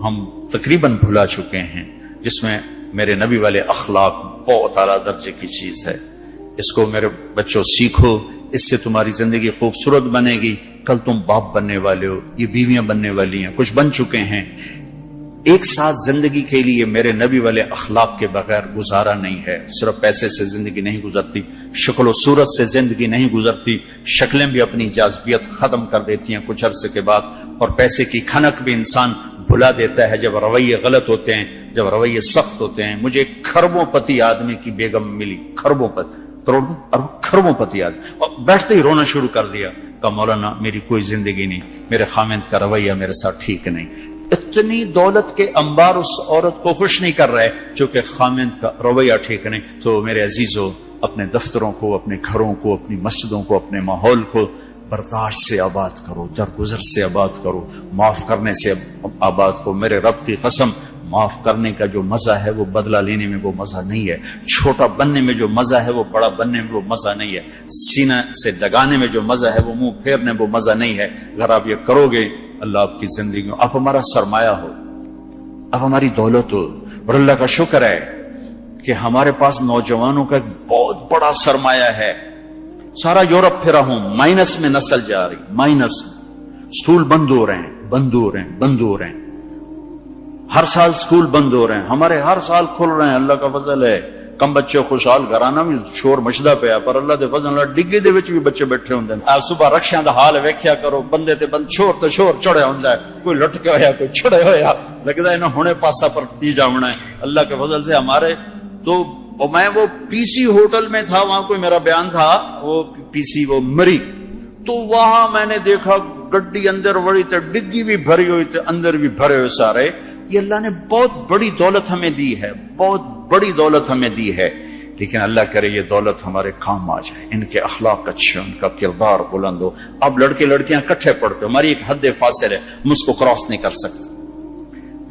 ہم تقریباً بھلا چکے ہیں، جس میں میرے نبی والے اخلاق بہت اعلیٰ درجے کی چیز ہے۔ اس کو میرے بچوں سیکھو، اس سے تمہاری زندگی خوبصورت بنے گی۔ کل تم باپ بننے والے ہو، یہ بیویاں بننے والی ہیں، کچھ بن چکے ہیں۔ ایک ساتھ زندگی کے لیے میرے نبی والے اخلاق کے بغیر گزارا نہیں ہے۔ صرف پیسے سے زندگی نہیں گزرتی، شکل و صورت سے زندگی نہیں گزرتی، شکلیں بھی اپنی جاذبیت ختم کر دیتی ہیں کچھ عرصے کے بعد، اور پیسے کی کھنک بھی انسان بھلا دیتا ہے جب رویے غلط ہوتے ہیں، جب رویے سخت ہوتے ہیں۔ مجھے ایک کھربوں پتی آدمی کی بیگم ملی، کھربوں پتی، کروڑوں اور کھربوں پتی آدمی، اور بیٹھتے ہی رونا شروع کر دیا، کہا مولانا میری کوئی زندگی نہیں، میرے خامند کا رویہ میرے ساتھ ٹھیک نہیں۔ اتنی دولت کے انبار اس عورت کو خوش نہیں کر رہے چونکہ خامند کا رویہ ٹھیک نہیں۔ تو میرے عزیزو، اپنے دفتروں کو، اپنے گھروں کو، اپنی مسجدوں کو، اپنے ماحول کو برداشت سے آباد کرو، درگزر سے آباد کرو، معاف کرنے سے آباد کرو۔ میرے رب کی قسم، معاف کرنے کا جو مزہ ہے وہ بدلہ لینے میں وہ مزہ نہیں ہے، چھوٹا بننے میں جو مزہ ہے وہ بڑا بننے میں وہ مزہ نہیں ہے، سینہ سے دگانے میں جو مزہ ہے وہ منہ پھیرنے میں وہ مزہ نہیں ہے۔ اگر آپ یہ کرو گے، اللہ آپ کی زندگی میں، آپ ہمارا سرمایہ ہو، آپ ہماری دولت ہو۔ اور اللہ کا شکر ہے کہ ہمارے پاس نوجوانوں کا ایک بہت بڑا سرمایہ ہے۔ سارا یورپ پھرا ہوں، مائنس میں نسل جا رہی، مائنس میں۔ سکول بند ہو رہے ہیں، بند ہو رہے ہیں، بند ہو رہے ہیں، ہر سال سکول بند ہو رہے ہیں، ہمارے ہر سال کھل رہے ہیں، اللہ کا فضل ہے۔ کم بچے خوشحال گھرانا بھی شور مچدا پیا، پر اللہ دے فضل نال ڈگی دے وچ بھی بچے بیٹھے ہوندے ہیں۔ آپ صبح رکشیاں دا حال ویکھیا کرو، بندے تے بند شور تے شور چڑھیا ہوندا ہے، کوئی لٹکے ہویا، کوئی چھڑے ہویا، لگدا ہے انہاں ہنے پاسا پر تی جاونا ہے۔ اللہ کے فضل سے ہمارے تو، میں وہ پی سی ہوٹل میں تھا، وہاں کوئی میرا بیان تھا، وہ پی سی وہ مری، تو وہاں میں نے دیکھا گڈی اندر وڑی تے ڈگی بھی بھری ہوئی تے اندر بھی بھرے ہوئے سارے۔ یہ اللہ نے بہت بڑی دولت ہمیں دی ہے، بہت بڑی دولت ہمیں دی ہے، لیکن اللہ کرے یہ دولت ہمارے کام آ جائے، ان کے اخلاق اچھے، ان کا کردار بلند ہو۔ اب لڑکے لڑکیاں کٹھے پڑتے، ہماری ایک حد فاصل ہے، ہم اس کو کراس نہیں کر سکتے۔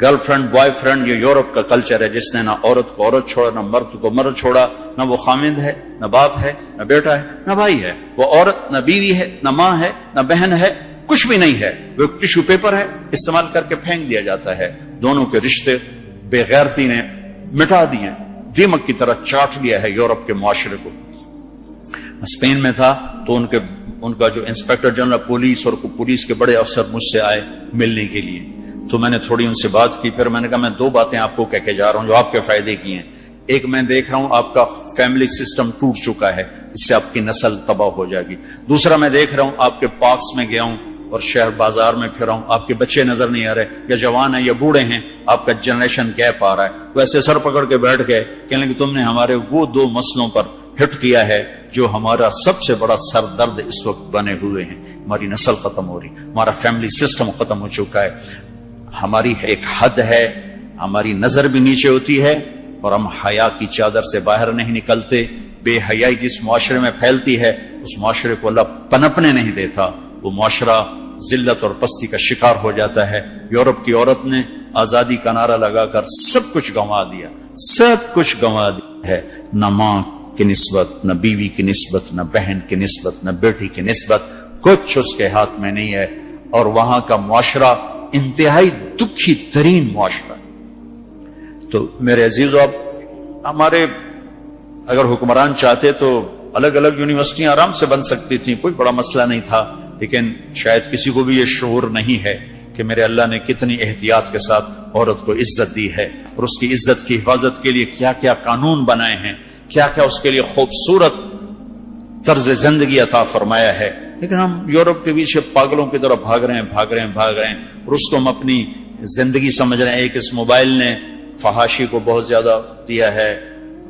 گرل فرینڈ بوائے فرینڈ، یہ یورپ کا کلچر ہے، جس نے نہ عورت کو عورت چھوڑا، نہ مرد کو مرد چھوڑا، نہ وہ خامند ہے، نہ باپ ہے، نہ بیٹا ہے، نہ بھائی ہے، وہ عورت نہ بیوی ہے، نہ ماں ہے، نہ بہن ہے، کچھ بھی نہیں ہے، وہ ایک ٹیشو پیپر ہے، استعمال کر کے پھینک دیا جاتا ہے۔ دونوں کے رشتے بے غیرتی نے مٹا دیے، دیمک کی طرح چاٹ لیا ہے یورپ کے معاشرے کو۔ اسپین میں تھا تو ان کا جو انسپیکٹر جنرل پولیس اور پولیس کے بڑے افسر مجھ سے آئے ملنے کے لیے، تو میں نے تھوڑی ان سے بات کی، پھر میں نے کہا میں دو باتیں آپ کو کہہ کے جا رہا ہوں جو آپ کے فائدے کی ہیں۔ ایک، میں دیکھ رہا ہوں آپ کا فیملی سسٹم ٹوٹ چکا ہے، اس سے آپ کی نسل تباہ ہو جائے گی۔ دوسرا، میں دیکھ رہا ہوں آپ کے پارکس میں گیا ہوں اور شہر بازار میں پھر ہوں، آپ کے بچے نظر نہیں آ رہے، یا جوان ہیں یا بوڑھے ہیں، آپ کا جنریشن گیپ آ رہا ہے۔ ویسے سر پکڑ کے بیٹھ گئے، کہنے لگے تم نے ہمارے وہ دو مسئلوں پر ہٹ کیا ہے جو ہمارا سب سے بڑا سر درد اس وقت بنے ہوئے ہیں۔ ہماری نسل ختم ہو رہی، ہمارا فیملی سسٹم ختم ہو چکا ہے، ہماری ایک حد ہے، ہماری نظر بھی نیچے ہوتی ہے، اور ہم حیا کی چادر سے باہر نہیں نکلتے۔ بے حیائی جس معاشرے میں پھیلتی ہے، اس معاشرے کو اللہ پنپنے نہیں دیتا، وہ معاشرہ ذلت اور پستی کا شکار ہو جاتا ہے۔ یورپ کی عورت نے آزادی کا نعرہ لگا کر سب کچھ گنوا دیا، سب کچھ گنوا دیا ہے، نہ ماں کی نسبت، نہ بیوی کی نسبت، نہ بہن کی نسبت، نہ بیٹی کی نسبت، کچھ اس کے ہاتھ میں نہیں ہے۔ اور وہاں کا معاشرہ انتہائی دکھی ترین معاشرہ۔ تو میرے عزیزو، اب ہمارے اگر حکمران چاہتے تو الگ الگ یونیورسٹیاں آرام سے بن سکتی تھیں، کوئی بڑا مسئلہ نہیں تھا، لیکن شاید کسی کو بھی یہ شعور نہیں ہے کہ میرے اللہ نے کتنی احتیاط کے ساتھ عورت کو عزت دی ہے، اور اس کی عزت کی حفاظت کے لیے کیا کیا قانون بنائے ہیں، کیا کیا اس کے لیے خوبصورت طرز زندگی عطا فرمایا ہے۔ لیکن ہم یورپ کے پیچھے پاگلوں کی طرح بھاگ رہے ہیں، اور اس کو ہم اپنی زندگی سمجھ رہے ہیں۔ ایک اس موبائل نے فحاشی کو بہت زیادہ دیا ہے،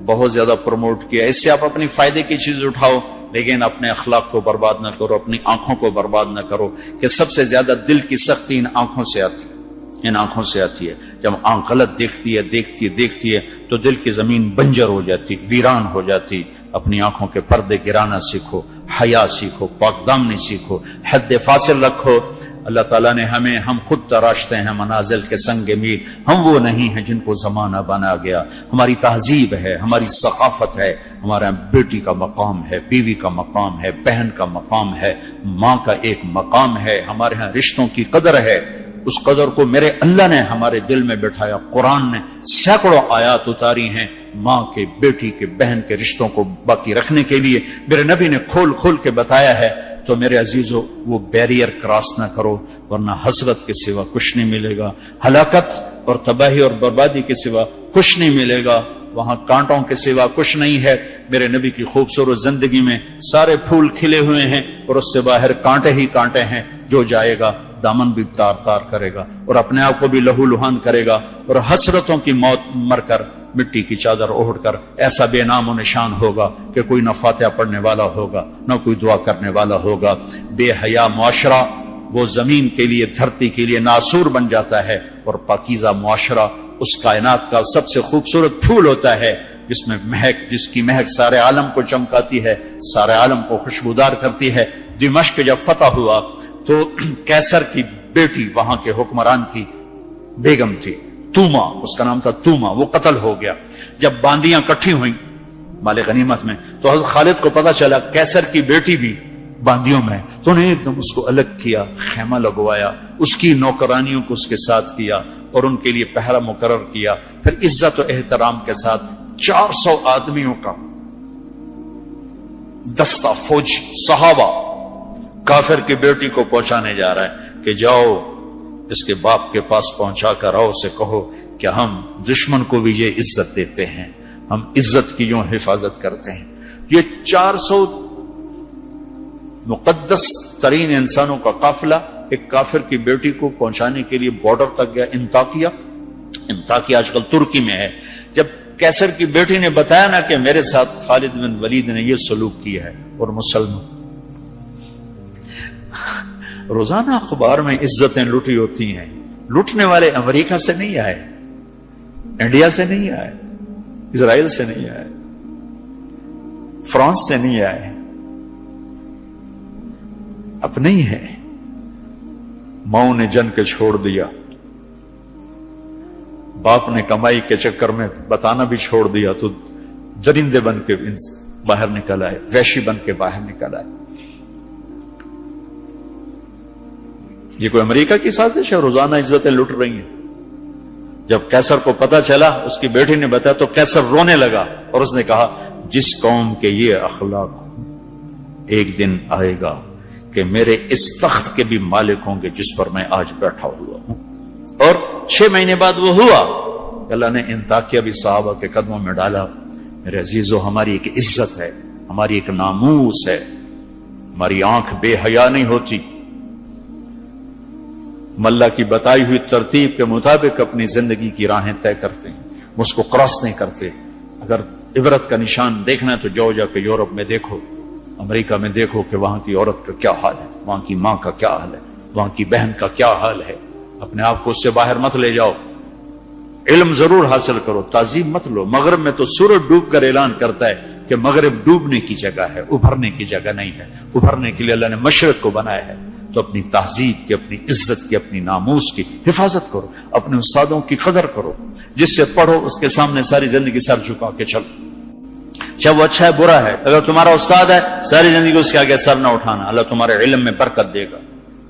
بہت زیادہ پروموٹ کیا، اس سے آپ اپنی فائدے کی چیز اٹھاؤ، لیکن اپنے اخلاق کو برباد نہ کرو، اپنی آنکھوں کو برباد نہ کرو، کہ سب سے زیادہ دل کی سختی ان آنکھوں سے آتی ہے۔ جب آنکھ غلط دیکھتی ہے تو دل کی زمین بنجر ہو جاتی، ویران ہو جاتی۔ اپنی آنکھوں کے پردے گرانا سیکھو، حیا سیکھو، پاک دامنی سیکھو، حد فاصل رکھو۔ اللہ تعالیٰ نے ہم خود تراشتے ہیں منازل کے سنگ میل، ہم وہ نہیں ہیں جن کو زمانہ بنا گیا۔ ہماری تہذیب ہے، ہماری ثقافت ہے، ہمارا بیٹی کا مقام ہے، بیوی کا مقام ہے، بہن کا مقام ہے، ماں کا ایک مقام ہے، ہمارے ہاں رشتوں کی قدر ہے، اس قدر کو میرے اللہ نے ہمارے دل میں بٹھایا. قرآن نے سینکڑوں آیات اتاری ہیں ماں کے، بیٹی کے، بہن کے رشتوں کو باقی رکھنے کے لیے. میرے نبی نے کھول کھول کے بتایا ہے. تو میرے عزیزو وہ بیریئر کراس نہ کرو، ورنہ حسرت کے سوا کچھ نہیں ملے گا، ہلاکت اور تباہی اور بربادی کے سوا کچھ نہیں ملے گا، وہاں کانٹوں کے سوا کچھ نہیں ہے. میرے نبی کی خوبصورت زندگی میں سارے پھول کھلے ہوئے ہیں اور اس سے باہر کانٹے ہی کانٹے ہیں. جو جائے گا دامن بھی تار تار کرے گا اور اپنے آپ کو بھی لہو لہان کرے گا، اور حسرتوں کی موت مر کر مٹی کی چادر اوڑھ کر ایسا بے نام و نشان ہوگا کہ کوئی نہ فاتحہ پڑھنے والا ہوگا نہ کوئی دعا کرنے والا ہوگا. بے حیا معاشرہ وہ زمین کے لیے، دھرتی کے لیے ناسور بن جاتا ہے، اور پاکیزہ معاشرہ اس کائنات کا سب سے خوبصورت پھول ہوتا ہے جس میں مہک، جس کی مہک سارے عالم کو چمکاتی ہے، سارے عالم کو خوشبودار کرتی ہے. دمشق جب فتح ہوا تو کیسر کی بیٹی وہاں کے حکمران کی بیگم تھی، توما، اس کا نام تھا توما، وہ قتل ہو گیا. جب باندیاں کٹھی ہوئیں مال غنیمت میں تو حضرت خالد کو پتا چلا کیسر کی بیٹی بھی باندیوں میں، تو انہیں ایک دم اس کو الگ کیا، خیمہ لگوایا، اس کی نوکرانیوں کو اس کے ساتھ کیا اور ان کے لیے پہرا مقرر کیا. پھر عزت و احترام کے ساتھ 400 آدمیوں کا دستہ فوجی صحابہ کافر کی بیٹی کو پہنچانے جا رہا ہے کہ جاؤ اس کے باپ کے پاس پہنچا کر آؤ، اسے کہو کہ ہم دشمن کو بھی یہ عزت دیتے ہیں، ہم عزت کی یوں حفاظت کرتے ہیں. یہ 400 مقدس ترین انسانوں کا قافلہ ایک کافر کی بیٹی کو پہنچانے کے لیے بارڈر تک گیا. انطاکیہ آج کل ترکی میں ہے. جب کیسر کی بیٹی نے بتایا نا کہ میرے ساتھ خالد بن ولید نے یہ سلوک کیا ہے، اور مسلمان روزانہ اخبار میں عزتیں لوٹی ہوتی ہیں. لوٹنے والے امریکہ سے نہیں آئے، انڈیا سے نہیں آئے، اسرائیل سے نہیں آئے، فرانس سے نہیں آئے، اپنے ہی ہیں. ماؤں نے جن کے چھوڑ دیا، باپ نے کمائی کے چکر میں بتانا بھی چھوڑ دیا، تو درندے بن کے باہر نکل آئے، وحشی بن کے باہر نکل آئے. یہ کوئی امریکہ کی سازش ہے؟ روزانہ عزتیں لٹ رہی ہیں. جب کیسر کو پتا چلا، اس کی بیٹی نے بتایا، تو کیسر رونے لگا اور اس نے کہا جس قوم کے یہ اخلاق ایک دن آئے گا کہ میرے اس تخت کے بھی مالک ہوں گے جس پر میں آج بیٹھا ہوا ہوں. اور 6 مہینے بعد وہ ہوا. اللہ نے انطاکیہ بھی صحابہ کے قدموں میں ڈالا. میرے عزیزو، ہماری ایک عزت ہے، ہماری ایک ناموس ہے، ہماری آنکھ بے حیا نہیں ہوتی. اللہ کی بتائی ہوئی ترتیب کے مطابق اپنی زندگی کی راہیں طے کرتے ہیں، اس کو کراس نہیں کرتے. اگر عبرت کا نشان دیکھنا ہے تو جا کے یورپ میں دیکھو، امریکہ میں دیکھو کہ وہاں کی عورت کا کیا حال ہے، وہاں کی ماں کا کیا حال ہے، وہاں کی بہن کا کیا حال ہے. اپنے آپ کو اس سے باہر مت لے جاؤ. علم ضرور حاصل کرو، تعظیم مت لو. مغرب میں تو سورج ڈوب کر اعلان کرتا ہے کہ مغرب ڈوبنے کی جگہ ہے، ابھرنے کی جگہ نہیں ہے. ابھرنے کے لیے اللہ نے مشرق کو بنایا ہے. تو اپنی تہذیب کی، اپنی عزت کی، اپنی ناموس کی حفاظت کرو، اپنے استادوں کی قدر کرو. جس سے پڑھو اس کے سامنے ساری زندگی سر جھکا کے چلو، چاہے وہ اچھا ہے برا ہے. اگر تمہارا استاد ہے ساری زندگی اس کے آگے سر نہ اٹھانا. اللہ تمہارے علم میں برکت دے گا،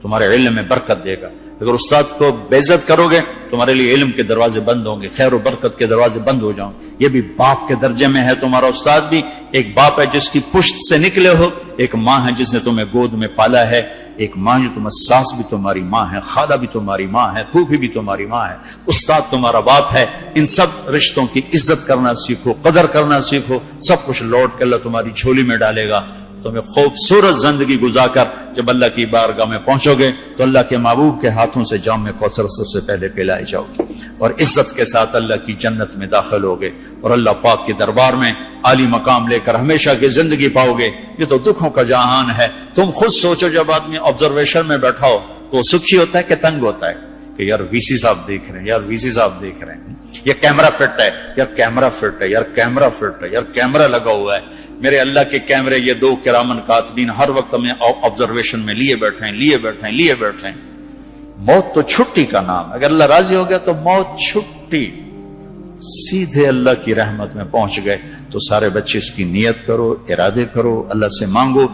تمہارے علم میں برکت دے گا. اگر استاد کو بے عزت کرو گے تمہارے لیے علم کے دروازے بند ہوں گے، خیر و برکت کے دروازے بند ہو جاؤں گے. یہ بھی باپ کے درجے میں ہے. تمہارا استاد بھی ایک باپ ہے جس کی پشت سے نکلے ہو، ایک ماں ہے جس نے تمہیں گود میں پالا ہے، ایک ماں جو تمہیں ساس بھی تمہاری ماں ہے، خالہ بھی تمہاری ماں ہے، پھوپھی بھی تمہاری ماں ہے، استاد تمہارا باپ ہے. ان سب رشتوں کی عزت کرنا سیکھو، قدر کرنا سیکھو. سب کچھ لوٹ کے اللہ تمہاری جھولی میں ڈالے گا. تمہیں خوبصورت زندگی گزار کر جب اللہ کی بارگاہ میں پہنچو گے تو اللہ کے محبوب کے ہاتھوں سے جام کوثر سب سے پہلے پلائے جاؤ گے اور عزت کے ساتھ اللہ کی جنت میں داخل ہوگے اور اللہ پاک کے دربار میں عالی مقام لے کر ہمیشہ کی زندگی پاؤ گے. یہ تو دکھوں کا جہان ہے. تم خود سوچو، جب آدمی آبزرویشن میں بیٹھا ہو تو سکھی ہوتا ہے کہ تنگ ہوتا ہے کہ یار وی سی صاحب دیکھ رہے ہیں، یار وی سی صاحب دیکھ رہے ہیں، یہ کیمرہ فٹ ہے، یار کیمرہ فٹ ہے، یار کیمرہ فٹ ہے، یار کیمرہ لگا ہوا ہے. میرے اللہ کے کیمرے یہ 2 کرامن کاتبین ہر وقت ہمیں آبزرویشن میں لیے بیٹھے ہیں. موت تو چھٹی کا نام ہے. اگر اللہ راضی ہو گیا تو موت چھٹی، سیدھے اللہ کی رحمت میں پہنچ گئے. تو سارے بچے اس کی نیت کرو، ارادے کرو، اللہ سے مانگو،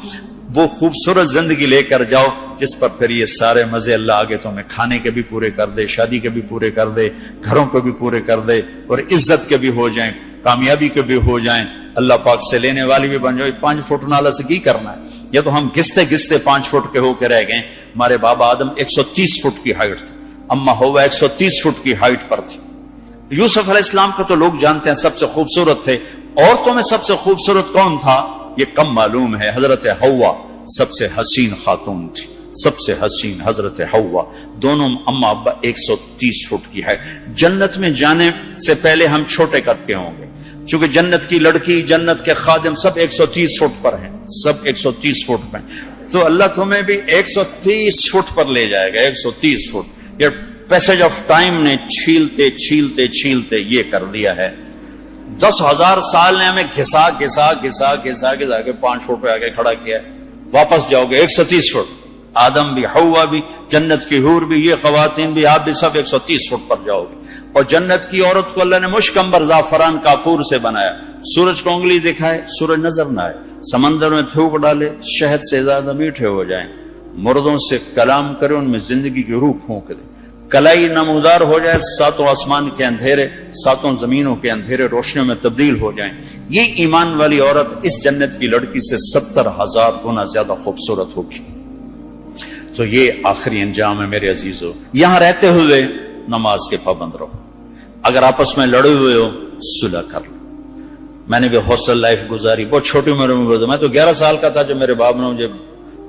وہ خوبصورت زندگی لے کر جاؤ جس پر پھر یہ سارے مزے اللہ آگے تمہیں کھانے کے بھی پورے کر دے، شادی کے بھی پورے کر دے، گھروں کو بھی پورے کر دے، اور عزت کے بھی ہو جائیں، کامیابی کے بھی ہو جائیں، اللہ پاک سے لینے والی بھی بن جائے۔ 5 فٹ نالا سے کی کرنا ہے؟ یہ تو ہم گستے گستے 5 فٹ کے ہو کے رہ گئے۔ ہمارے بابا آدم 130 فٹ کی ہائٹ تھی، اما ہوا 130 فٹ کی ہائٹ پر تھی۔ یوسف علیہ السلام کو تو لوگ جانتے ہیں سب سے خوبصورت تھے، عورتوں میں سب سے خوبصورت کون تھا یہ کم معلوم ہے، حضرت حوا سب سے حسین خاتون تھی، سب سے حسین حضرت حوا، دونوں اما ابا 130 فٹ کی ہے۔ جنت میں جانے سے پہلے ہم چھوٹے قد کے ہوں گے، چونکہ جنت کی لڑکی، جنت کے خادم سب 130 فٹ پر ہیں، سب 130 فٹ پر، تو اللہ تمہیں بھی 130 فٹ پر لے جائے گا، 130 فٹ۔ یہ پیسج آف ٹائم نے چھیلتے چھیلتے چھیلتے یہ کر دیا ہے۔ 10,000 سال نے ہمیں گھسا گھسا گھسا گھسا گھسا کے 5 فٹ پہ آگے کھڑا کیا ہے۔ واپس جاؤ گے 130 فٹ، آدم بھی، حوا بھی، جنت کی حور بھی، یہ خواتین بھی، آپ بھی سب 130 فٹ پر جاؤ گے۔ اور جنت کی عورت کو اللہ نے مشکمبر زعفران کافور سے بنایا، سورج کو انگلی دکھائے سورج نظر نہ آئے، سمندر میں تھوک ڈالے شہد سے زیادہ میٹھے ہو جائیں، مردوں سے کلام کرے ان میں زندگی کی روح پھونک دے، کلائی نمودار ہو جائے، 7 آسمان کے اندھیرے 7 زمینوں کے اندھیرے روشنیوں میں تبدیل ہو جائیں۔ یہ ایمان والی عورت اس جنت کی لڑکی سے 70,000 گنا زیادہ خوبصورت ہوگی۔ تو یہ آخری انجام ہے میرے عزیزو۔ یہاں رہتے ہوئے نماز کے پابند رہو، اگر آپس میں لڑے ہوئے ہو صلح کر لو۔ میں نے بھی ہاسٹل لائف گزاری، بہت چھوٹی عمر میں گزاری، میں تو 11 سال کا تھا جب میرے باپ نے مجھے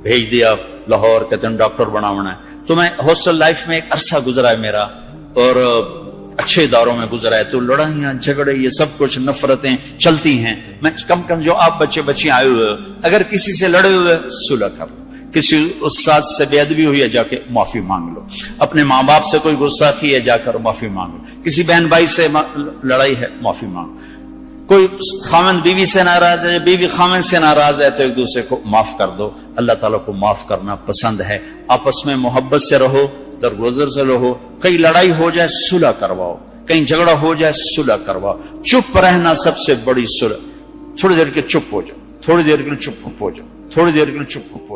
بھیج دیا لاہور، کہتے ہیں ڈاکٹر بنانا ہے، تو میں ہاسٹل لائف میں ایک عرصہ گزرا ہے میرا، اور اچھے اداروں میں گزرا ہے، تو لڑائیاں جھگڑے یہ سب کچھ نفرتیں چلتی ہیں۔ میں کم کم جو آپ بچے بچے آئے ہوئے ہو، اگر کسی سے لڑے ہوئے صلح کر لو، کسی استاد سے بے ادبی ہوئی ہے جا کے معافی مانگ لو، اپنے ماں باپ سے کوئی گستاخی ہے جا کر معافی مانگ لو، کسی بہن بھائی سے لڑائی ہے معافی مانگو، کوئی خامن بیوی سے ناراض ہے، بیوی خامن سے ناراض ہے، تو ایک دوسرے کو معاف کر دو۔ اللہ تعالیٰ کو معاف کرنا پسند ہے۔ آپس میں محبت سے رہو، درگزر سے رہو، کہیں لڑائی ہو جائے صلح کرواؤ، کہیں جھگڑا ہو جائے صلح کرواؤ۔ چپ رہنا سب سے بڑی صلح۔ تھوڑی دیر کے چپ ہو جاؤ، تھوڑی دیر کے لیے چپ ہو جاؤ، تھوڑی دیر کے لیے چپ ہو